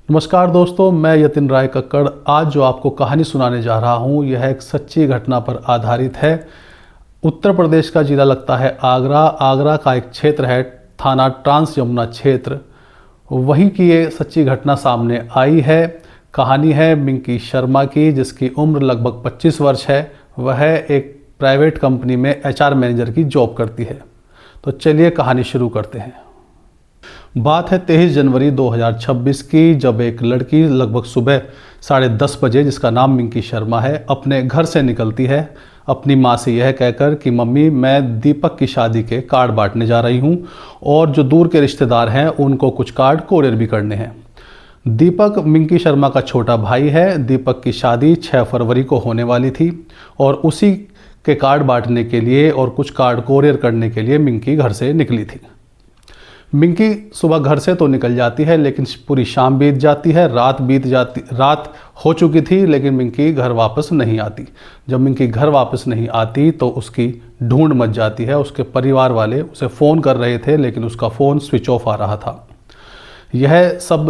नमस्कार दोस्तों, मैं यतिन राय कक्कड़ आज जो आपको कहानी सुनाने जा रहा हूँ यह एक सच्ची घटना पर आधारित है। उत्तर प्रदेश का ज़िला लगता है आगरा। आगरा का एक क्षेत्र है थाना ट्रांस यमुना क्षेत्र, वहीं की ये सच्ची घटना सामने आई है। कहानी है मिंकी शर्मा की, जिसकी उम्र लगभग 25 वर्ष है। वह एक प्राइवेट कंपनी में HR मैनेजर की जॉब करती है। तो चलिए कहानी शुरू करते हैं। बात है 23 जनवरी 2026 की, जब एक लड़की लगभग सुबह 10:30 बजे, जिसका नाम मिंकी शर्मा है, अपने घर से निकलती है अपनी माँ से यह कहकर कि मम्मी, मैं दीपक की शादी के कार्ड बांटने जा रही हूँ और जो दूर के रिश्तेदार हैं उनको कुछ कार्ड कोरियर भी करने हैं। दीपक मिंकी शर्मा का छोटा भाई है। दीपक की शादी 6 फरवरी को होने वाली थी और उसी के कार्ड बांटने के लिए और कुछ कार्ड कोरियर करने के लिए मिंकी घर से निकली थी। मिंकी सुबह घर से तो निकल जाती है, लेकिन पूरी शाम बीत जाती है, रात हो चुकी थी, लेकिन मिंकी घर वापस नहीं आती। जब मिंकी घर वापस नहीं आती तो उसकी ढूंढ मच जाती है। उसके परिवार वाले उसे फ़ोन कर रहे थे, लेकिन उसका फ़ोन स्विच ऑफ आ रहा था। यह सब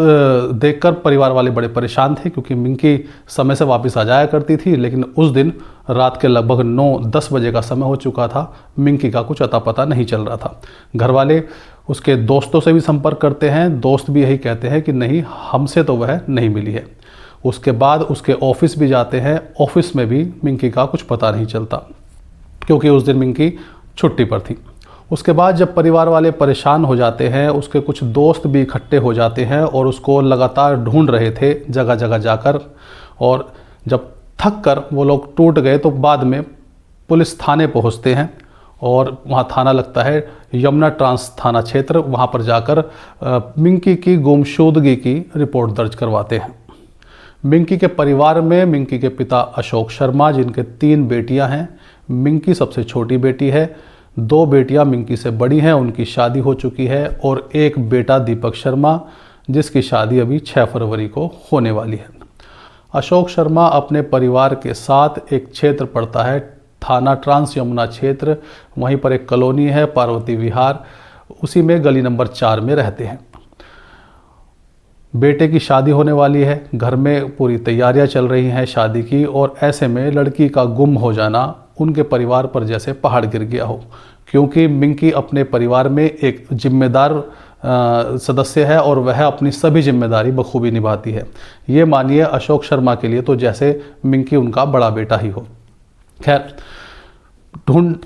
देखकर परिवार वाले बड़े परेशान थे, क्योंकि मिंकी समय से वापस आ जाया करती थी, लेकिन उस दिन रात के लगभग 9-10 बजे का समय हो चुका था। मिंकी का कुछ अता पता नहीं चल रहा था। घर वाले उसके दोस्तों से भी संपर्क करते हैं। दोस्त भी यही कहते हैं कि नहीं, हमसे तो वह नहीं मिली है। उसके बाद उसके ऑफिस भी जाते हैं। ऑफिस में भी मिंकी का कुछ पता नहीं चलता, क्योंकि उस दिन मिंकी छुट्टी पर थी। उसके बाद जब परिवार वाले परेशान हो जाते हैं, उसके कुछ दोस्त भी इकट्ठे हो जाते हैं और उसको लगातार ढूंढ रहे थे जगह जगह जाकर। और जब थक कर वो लोग टूट गए तो बाद में पुलिस थाने पहुंचते हैं और वहाँ थाना लगता है यमुना ट्रांस थाना क्षेत्र। वहाँ पर जाकर मिंकी की गुमशुदगी की रिपोर्ट दर्ज करवाते हैं। मिंकी के परिवार में मिंकी के पिता अशोक शर्मा, जिनके 3 बेटियां हैं। मिंकी सबसे छोटी बेटी है। 2 बेटियां मिंकी से बड़ी हैं, उनकी शादी हो चुकी है, और एक बेटा दीपक शर्मा, जिसकी शादी अभी 6 फरवरी को होने वाली है। अशोक शर्मा अपने परिवार के साथ एक क्षेत्र पड़ता है थाना ट्रांस यमुना क्षेत्र, वहीं पर एक कॉलोनी है पार्वती विहार, उसी में गली नंबर 4 में रहते हैं। बेटे की शादी होने वाली है, घर में पूरी तैयारियां चल रही हैं शादी की, और ऐसे में लड़की का गुम हो जाना उनके परिवार पर जैसे पहाड़ गिर गया हो, क्योंकि मिंकी अपने परिवार में एक जिम्मेदार सदस्य है और वह अपनी सभी जिम्मेदारी बखूबी निभाती है। ये मानिए अशोक शर्मा के लिए तो जैसे मिंकी उनका बड़ा बेटा ही हो। खैर,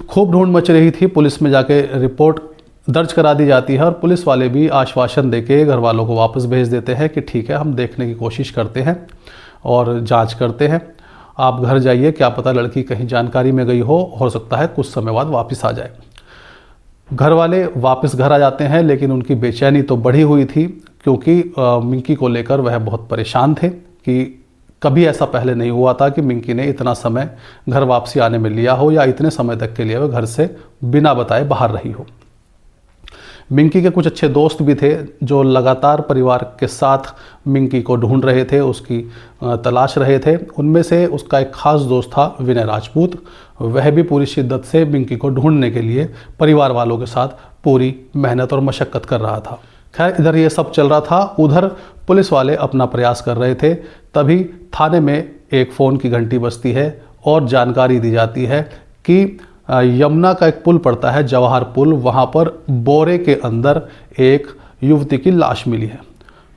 खूब ढूंढ मच रही थी। पुलिस में जाके रिपोर्ट दर्ज करा दी जाती है और पुलिस वाले भी आश्वासन देके घर वालों को वापस भेज देते हैं कि ठीक है, हम देखने की कोशिश करते हैं और जांच करते हैं, आप घर जाइए, क्या पता लड़की कहीं जानकारी में गई हो सकता है कुछ समय बाद वापस आ जाए। घर वाले वापस घर आ जाते हैं, लेकिन उनकी बेचैनी तो बढ़ी हुई थी, क्योंकि मिंकी को लेकर वह बहुत परेशान थे कि कभी ऐसा पहले नहीं हुआ था कि मिंकी ने इतना समय घर वापसी आने में लिया हो, या इतने समय तक के लिए वह घर से बिना बताए बाहर रही हो। मिंकी के कुछ अच्छे दोस्त भी थे जो लगातार परिवार के साथ मिंकी को ढूंढ रहे थे, उसकी तलाश रहे थे। उनमें से उसका एक खास दोस्त था विनय राजपूत। वह भी पूरी शिद्दत से मिंकी को ढूंढने के लिए परिवार वालों के साथ पूरी मेहनत और मशक्क़त कर रहा था। खैर, इधर ये सब चल रहा था, उधर पुलिस वाले अपना प्रयास कर रहे थे। तभी थाने में एक फ़ोन की घंटी बजती है और जानकारी दी जाती है कि यमुना का एक पुल पड़ता है, जवाहर पुल, वहाँ पर बोरे के अंदर एक युवती की लाश मिली है।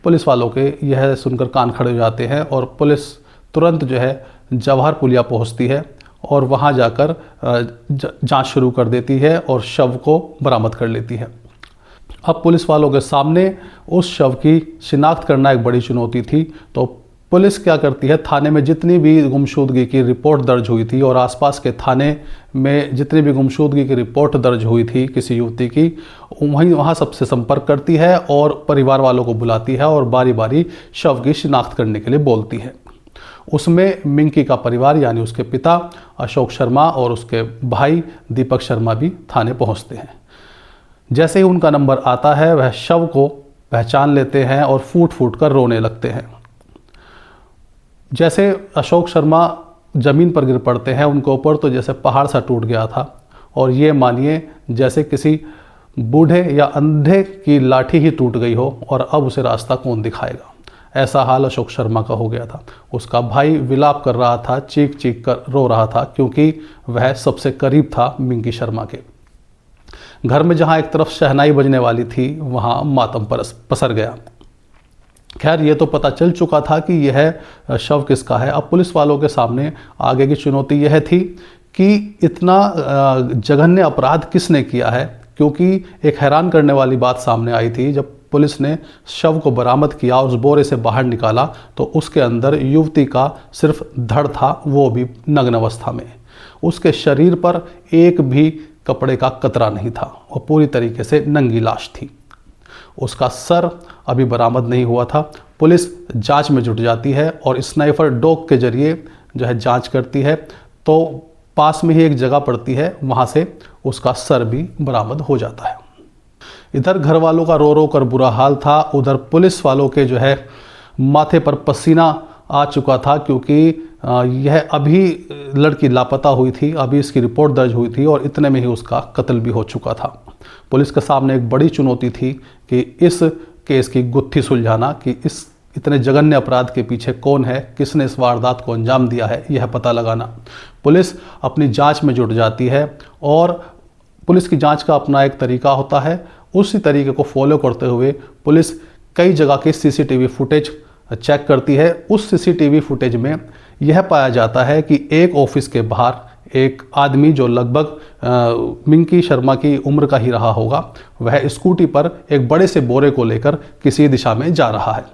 पुलिस वालों के यह सुनकर कान खड़े हो जाते हैं और पुलिस तुरंत जो है जवाहर पुलिया पहुँचती है और वहाँ जाकर जांच शुरू कर देती है और शव को बरामद कर लेती है। अब पुलिस वालों के सामने उस शव की शिनाख्त करना एक बड़ी चुनौती थी। तो पुलिस क्या करती है, थाने में जितनी भी गुमशुदगी की रिपोर्ट दर्ज हुई थी और आसपास के थाने में जितनी भी गुमशुदगी की रिपोर्ट दर्ज हुई थी किसी युवती की, वहाँ सबसे संपर्क करती है और परिवार वालों को बुलाती है और बारी बारी शव की शिनाख्त करने के लिए बोलती है। उसमें मिंकी का परिवार यानी उसके पिता अशोक शर्मा और उसके भाई दीपक शर्मा भी थाने पहुँचते हैं। जैसे ही उनका नंबर आता है, वह शव को पहचान लेते हैं और फूट फूट कर रोने लगते हैं। जैसे अशोक शर्मा ज़मीन पर गिर पड़ते हैं, उनके ऊपर तो जैसे पहाड़ सा टूट गया था, और ये मानिए जैसे किसी बूढ़े या अंधे की लाठी ही टूट गई हो और अब उसे रास्ता कौन दिखाएगा। ऐसा हाल अशोक शर्मा का हो गया था। उसका भाई विलाप कर रहा था, चीख चीख कर रो रहा था, क्योंकि वह सबसे करीब था मिंकी शर्मा के। घर में जहां एक तरफ शहनाई बजने वाली थी, वहां मातम पसर गया। खैर, ये तो पता चल चुका था कि यह शव किसका है। अब पुलिस वालों के सामने आगे की चुनौती यह थी कि इतना जघन्य अपराध किसने किया है, क्योंकि एक हैरान करने वाली बात सामने आई थी। जब पुलिस ने शव को बरामद किया और उस बोरे से बाहर निकाला तो उसके अंदर युवती का सिर्फ धड़ था, वो भी नग्न अवस्था में। उसके शरीर पर एक भी कपड़े का कतरा नहीं था, वो पूरी तरीके से नंगी लाश थी। उसका सर अभी बरामद नहीं हुआ था। पुलिस जांच में जुट जाती है और स्नाइपर डॉग के जरिए जो है जांच करती है, तो पास में ही एक जगह पड़ती है, वहाँ से उसका सर भी बरामद हो जाता है। इधर घर वालों का रो रो कर बुरा हाल था, उधर पुलिस वालों के जो है माथे पर पसीना आ चुका था, क्योंकि यह अभी लड़की लापता हुई थी, अभी इसकी रिपोर्ट दर्ज हुई थी और इतने में ही उसका कत्ल भी हो चुका था। पुलिस के सामने एक बड़ी चुनौती थी कि इस केस की गुत्थी सुलझाना, कि इस इतने जघन्य अपराध के पीछे कौन है, किसने इस वारदात को अंजाम दिया है, यह पता लगाना। पुलिस अपनी जांच में जुट जाती है और पुलिस की जांच का अपना एक तरीका होता है। उसी तरीके को फॉलो करते हुए पुलिस कई जगह की सीसीटीवी फुटेज चेक करती है। उस सीसीटीवी फुटेज में यह पाया जाता है कि एक ऑफिस के बाहर एक आदमी जो लगभग मिंकी शर्मा की उम्र का ही रहा होगा, वह स्कूटी पर एक बड़े से बोरे को लेकर किसी दिशा में जा रहा है।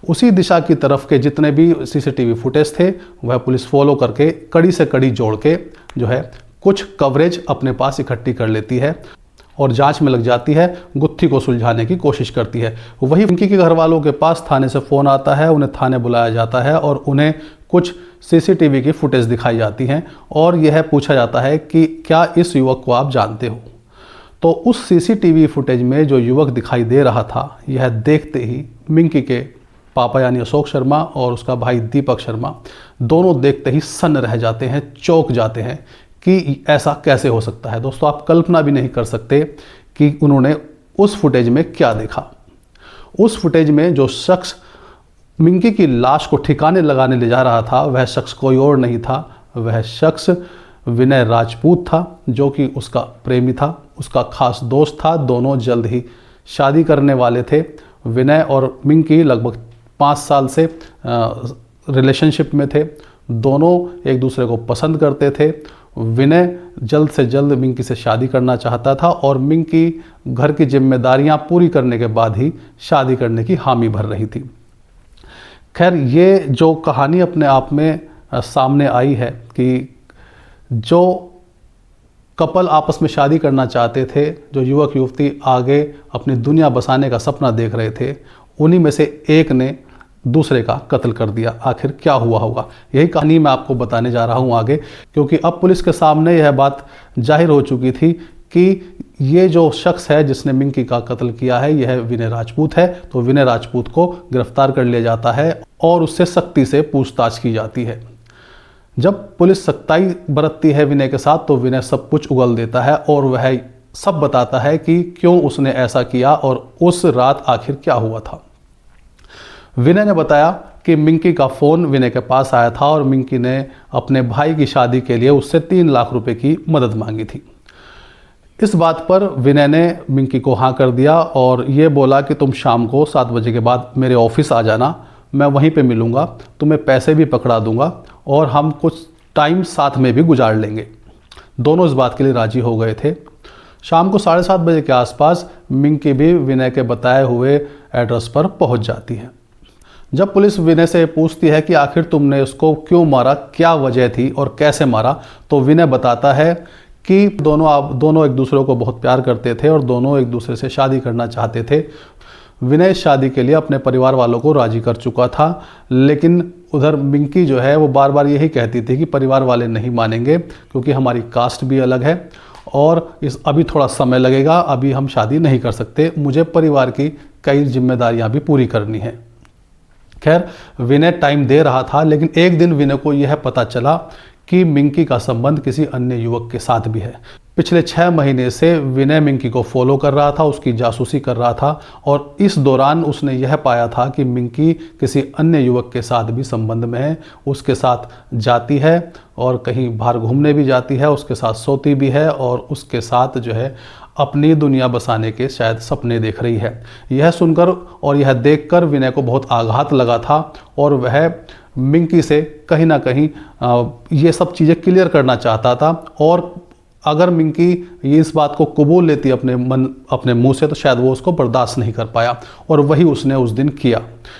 उसी दिशा की तरफ के जितने भी सीसीटीवी फुटेज थे वह पुलिस फॉलो करके कड़ी से कड़ी जोड़ के जो है कुछ कवरेज अपने पास इकट्ठी कर लेती है और जांच में लग जाती है, गुत्थी को सुलझाने की कोशिश करती है। वही मिंकी के घर वालों के पास थाने से फ़ोन आता है, उन्हें थाने बुलाया जाता है और उन्हें कुछ सीसीटीवी की फुटेज दिखाई जाती हैं और यह पूछा जाता है कि क्या इस युवक को आप जानते हो। तो उस सीसीटीवी फुटेज में जो युवक दिखाई दे रहा था, यह देखते ही मिंकी के पापा यानी अशोक शर्मा और उसका भाई दीपक शर्मा दोनों देखते ही सन्न रह जाते हैं, चौंक जाते हैं कि ऐसा कैसे हो सकता है। दोस्तों, आप कल्पना भी नहीं कर सकते कि उन्होंने उस फुटेज में क्या देखा। उस फुटेज में जो शख्स मिंकी की लाश को ठिकाने लगाने ले जा रहा था, वह शख्स कोई और नहीं था, वह शख्स विनय राजपूत था, जो कि उसका प्रेमी था, उसका खास दोस्त था। दोनों जल्द ही शादी करने वाले थे। विनय और मिंकी लगभग 5 साल से रिलेशनशिप में थे। दोनों एक दूसरे को पसंद करते थे। विनय जल्द से जल्द मिंकी से शादी करना चाहता था और मिंकी घर की जिम्मेदारियां पूरी करने के बाद ही शादी करने की हामी भर रही थी। खैर, ये जो कहानी अपने आप में सामने आई है कि जो कपल आपस में शादी करना चाहते थे, जो युवक युवती आगे अपनी दुनिया बसाने का सपना देख रहे थे, उन्हीं में से एक ने दूसरे का कत्ल कर दिया। आखिर क्या हुआ होगा, यही कहानी मैं आपको बताने जा रहा हूं आगे, क्योंकि अब पुलिस के सामने यह बात जाहिर हो चुकी थी कि ये जो शख्स है जिसने मिंकी का कत्ल किया है, यह विनय राजपूत है। तो विनय राजपूत को गिरफ्तार कर लिया जाता है और उससे सख्ती से पूछताछ की जाती है। जब पुलिस सख्ताई बरतती है विनय के साथ, तो विनय सब कुछ उगल देता है और वह सब बताता है कि क्यों उसने ऐसा किया और उस रात आखिर क्या हुआ था। विनय ने बताया कि मिंकी का फ़ोन विनय के पास आया था और मिंकी ने अपने भाई की शादी के लिए उससे 3 लाख रुपए की मदद मांगी थी। इस बात पर विनय ने मिंकी को हाँ कर दिया और ये बोला कि तुम शाम को 7 बजे के बाद मेरे ऑफिस आ जाना, मैं वहीं पे मिलूँगा, तुम्हें पैसे भी पकड़ा दूंगा और हम कुछ टाइम साथ में भी गुजार लेंगे। दोनों इस बात के लिए राज़ी हो गए थे। शाम को 7:30 बजे के आसपास मिंकी भी विनय के बताए हुए एड्रेस पर पहुंच जाती है। जब पुलिस विनय से पूछती है कि आखिर तुमने उसको क्यों मारा, क्या वजह थी और कैसे मारा, तो विनय बताता है कि दोनों एक दूसरे को बहुत प्यार करते थे और दोनों एक दूसरे से शादी करना चाहते थे। विनय शादी के लिए अपने परिवार वालों को राज़ी कर चुका था, लेकिन उधर मिंकी जो है वो बार बार यही कहती थी कि परिवार वाले नहीं मानेंगे क्योंकि हमारी कास्ट भी अलग है और अभी थोड़ा समय लगेगा, अभी हम शादी नहीं कर सकते, मुझे परिवार की कई जिम्मेदारियां भी पूरी करनी है। खैर, विनय टाइम दे रहा था, लेकिन एक दिन विनय को यह पता चला कि मिंकी का संबंध किसी अन्य युवक के साथ भी है। पिछले 6 महीने से विनय मिंकी को फॉलो कर रहा था, उसकी जासूसी कर रहा था और इस दौरान उसने यह पाया था कि मिंकी किसी अन्य युवक के साथ भी संबंध में है, उसके साथ जाती है और कहीं बाहर घूमने भी जाती है, उसके साथ सोती भी है और उसके साथ जो है अपनी दुनिया बसाने के शायद सपने देख रही है। यह सुनकर और यह देखकर विनय को बहुत आघात लगा था और वह मिंकी से कहीं ना कहीं ये सब चीज़ें क्लियर करना चाहता था और अगर मिंकी ये इस बात को कबूल लेती अपने मुंह से तो शायद वो उसको बर्दाश्त नहीं कर पाया और वही उसने उस दिन किया,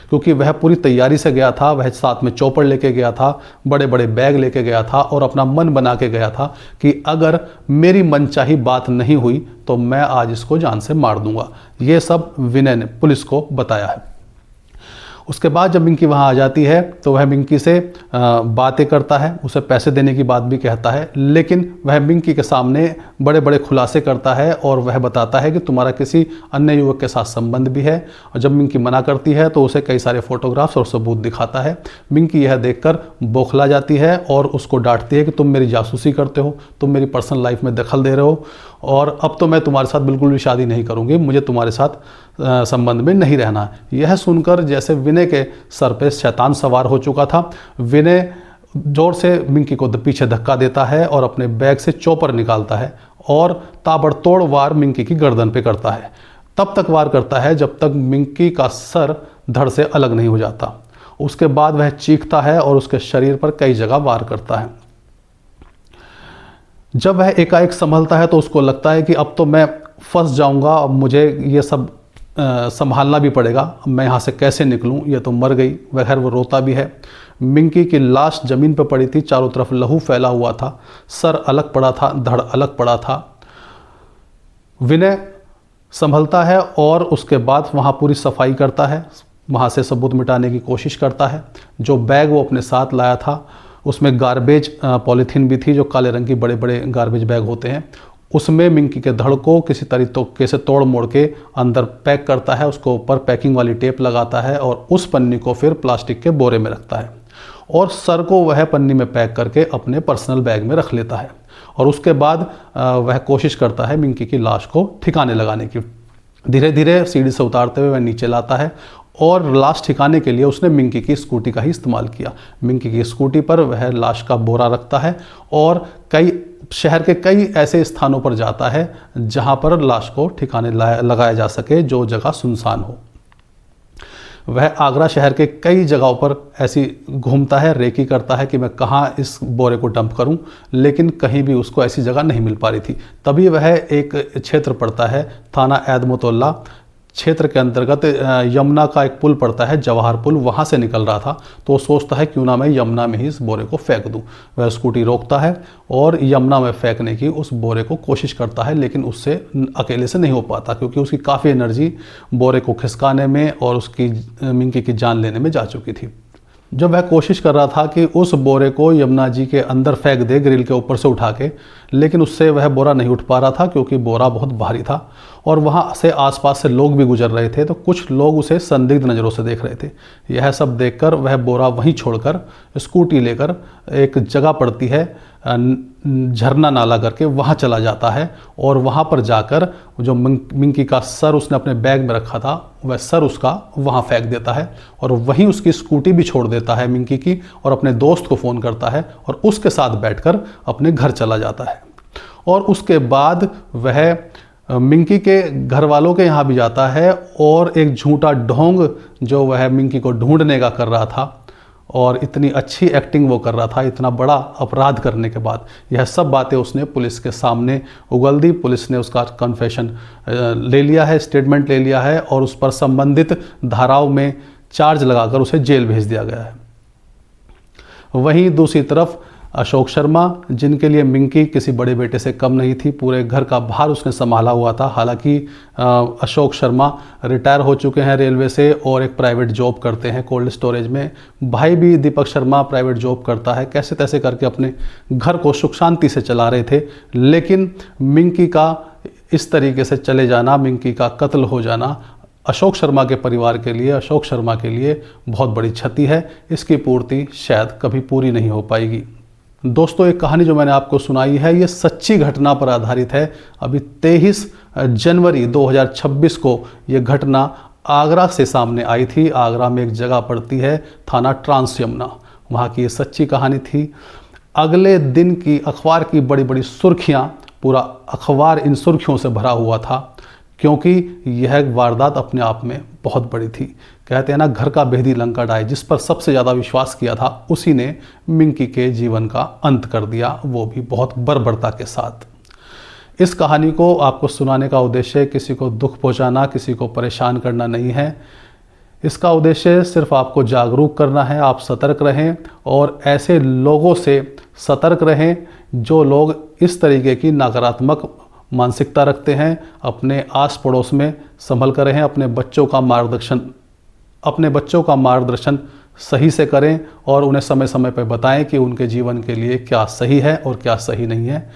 क्योंकि वह पूरी तैयारी से गया था, वह साथ में चौपड़ लेके गया था, बड़े बड़े बैग लेके गया था और अपना मन बना के गया था कि अगर मेरी मनचाही बात नहीं हुई तो मैं आज इसको जान से मार दूंगा। ये सब विनय ने पुलिस को बताया है। उसके बाद जब मिंकी वहाँ आ जाती है तो वह मिंकी से बातें करता है, उसे पैसे देने की बात भी कहता है, लेकिन वह मिंकी के सामने बड़े बड़े खुलासे करता है और वह बताता है कि तुम्हारा किसी अन्य युवक के साथ संबंध भी है। और जब मिंकी मना करती है तो उसे कई सारे फोटोग्राफ्स और सबूत दिखाता है। मिंकी यह देखकर बौखला जाती है और उसको डांटती है कि तुम मेरी जासूसी करते हो, तुम मेरी पर्सनल लाइफ में दखल दे रहे हो और अब तो मैं तुम्हारे साथ बिल्कुल भी शादी नहीं करूँगी, मुझे तुम्हारे साथ संबंध में नहीं रहना। यह सुनकर जैसे विनय के सर पे शैतान सवार हो चुका था, विनय जोर से मिंकी को पीछे धक्का देता है और अपने बैग से चॉपर निकालता है और ताबड़तोड़ वार मिंकी की गर्दन पे करता है। तब तक वार करता है जब तक मिंकी का सर धड़ से अलग नहीं हो जाता। उसके बाद वह चीखता है और उसके शरीर पर कई जगह वार करता है। जब वह एकाएक संभलता है तो उसको लगता है कि अब तो मैं फंस जाऊंगा, अब मुझे ये सब संभालना भी पड़ेगा, मैं यहाँ से कैसे निकलूँ, ये तो मर गई। वह खैर वो रोता भी है। मिंकी की लाश ज़मीन पर पड़ी थी, चारों तरफ लहू फैला हुआ था, सर अलग पड़ा था, धड़ अलग पड़ा था। विनय संभलता है और उसके बाद वहाँ पूरी सफाई करता है, वहाँ से सबूत मिटाने की कोशिश करता है। जो बैग वो अपने साथ लाया था उसमें गार्बेज पॉलीथीन भी थी, जो काले रंग की बड़े बड़े गार्बेज बैग होते हैं। उसमें मिंकी के धड़ को किसी तरीके से तोड़ मोड़ के अंदर पैक करता है, उसको ऊपर पैकिंग वाली टेप लगाता है और उस पन्नी को फिर प्लास्टिक के बोरे में रखता है और सर को वह पन्नी में पैक करके अपने पर्सनल बैग में रख लेता है। और उसके बाद वह कोशिश करता है मिंकी की लाश को ठिकाने लगाने की। धीरे धीरे सीढ़ी से उतारते हुए वह नीचे लाता है और लाश ठिकाने के लिए उसने मिंकी की स्कूटी का ही इस्तेमाल किया। मिंकी की स्कूटी पर वह लाश का बोरा रखता है और शहर के कई ऐसे स्थानों पर जाता है जहां पर लाश को ठिकाने लगाया जा सके, जो जगह सुनसान हो। वह आगरा शहर के कई जगहों पर ऐसी घूमता है, रेकी करता है कि मैं कहाँ इस बोरे को डंप करूं, लेकिन कहीं भी उसको ऐसी जगह नहीं मिल पा रही थी। तभी वह एक क्षेत्र पड़ता है, थाना ऐदमुतुल्ला क्षेत्र के अंतर्गत यमुना का एक पुल पड़ता है, जवाहर पुल, वहाँ से निकल रहा था। तो वो सोचता है क्यों ना मैं यमुना में ही इस बोरे को फेंक दूं। वह स्कूटी रोकता है और यमुना में फेंकने की उस बोरे को कोशिश करता है, लेकिन उससे अकेले से नहीं हो पाता, क्योंकि उसकी काफ़ी एनर्जी बोरे को खिसकाने में और उसकी मिंकी की जान लेने में जा चुकी थी। जब वह कोशिश कर रहा था कि उस बोरे को यमुना जी के अंदर फेंक दे ग्रिल के ऊपर से उठा के, लेकिन उससे वह बोरा नहीं उठ पा रहा था, क्योंकि बोरा बहुत भारी था और वहाँ से आसपास से लोग भी गुजर रहे थे। तो कुछ लोग उसे संदिग्ध नज़रों से देख रहे थे। यह सब देखकर वह बोरा वहीं छोड़कर स्कूटी लेकर एक जगह पड़ती है झरना नाला करके, वहाँ चला जाता है और वहाँ पर जाकर जो मिंकी का सर उसने अपने बैग में रखा था वह सर उसका वहाँ फेंक देता है और वहीं उसकी स्कूटी भी छोड़ देता है मिंकी की, और अपने दोस्त को फ़ोन करता है और उसके साथ बैठकर अपने घर चला जाता है। और उसके बाद वह मिंकी के घर वालों के यहाँ भी जाता है और एक झूठा ढोंग जो वह मिंकी को ढूंढने का कर रहा था, और इतनी अच्छी एक्टिंग वो कर रहा था इतना बड़ा अपराध करने के बाद, यह सब बातें उसने पुलिस के सामने उगल दी। पुलिस ने उसका कन्फेशन ले लिया है, स्टेटमेंट ले लिया है और उस पर संबंधित धाराओं में चार्ज लगाकर उसे जेल भेज दिया गया है। वहीं दूसरी तरफ अशोक शर्मा, जिनके लिए मिंकी किसी बड़े बेटे से कम नहीं थी, पूरे घर का भार उसने संभाला हुआ था। हालांकि अशोक शर्मा रिटायर हो चुके हैं रेलवे से और एक प्राइवेट जॉब करते हैं कोल्ड स्टोरेज में। भाई भी दीपक शर्मा प्राइवेट जॉब करता है। कैसे तैसे करके अपने घर को सुख शांति से चला रहे थे, लेकिन मिंकी का इस तरीके से चले जाना, मिंकी का कत्ल हो जाना अशोक शर्मा के परिवार के लिए, अशोक शर्मा के लिए बहुत बड़ी क्षति है। इसकी पूर्ति शायद कभी पूरी नहीं हो पाएगी। दोस्तों, एक कहानी जो मैंने आपको सुनाई है ये सच्ची घटना पर आधारित है। अभी 23 जनवरी 2026 को ये घटना आगरा से सामने आई थी। आगरा में एक जगह पड़ती है थाना ट्रांस यमुना, वहाँ की ये सच्ची कहानी थी। अगले दिन की अखबार की बड़ी बड़ी सुर्खियाँ, पूरा अखबार इन सुर्खियों से भरा हुआ था, क्योंकि यह वारदात अपने आप में बहुत बड़ी थी। कहते हैं ना, घर का भेदी लंका ढाए। जिस पर सबसे ज़्यादा विश्वास किया था उसी ने मिंकी के जीवन का अंत कर दिया, वो भी बहुत बर्बरता के साथ। इस कहानी को आपको सुनाने का उद्देश्य किसी को दुख पहुंचाना, किसी को परेशान करना नहीं है। इसका उद्देश्य सिर्फ आपको जागरूक करना है। आप सतर्क रहें और ऐसे लोगों से सतर्क रहें जो लोग इस तरीके की नकारात्मक मानसिकता रखते हैं। अपने आस पड़ोस में संभल कर रहें। अपने बच्चों का मार्गदर्शन सही से करें और उन्हें समय समय पर बताएं कि उनके जीवन के लिए क्या सही है और क्या सही नहीं है।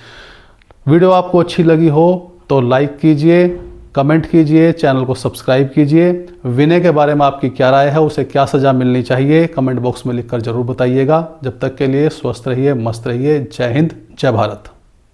वीडियो आपको अच्छी लगी हो तो लाइक कीजिए, कमेंट कीजिए, चैनल को सब्सक्राइब कीजिए। विनय के बारे में आपकी क्या राय है, उसे क्या सज़ा मिलनी चाहिए, कमेंट बॉक्स में लिखकर ज़रूर बताइएगा। जब तक के लिए स्वस्थ रहिए, मस्त रहिए। जय हिंद, जय भारत।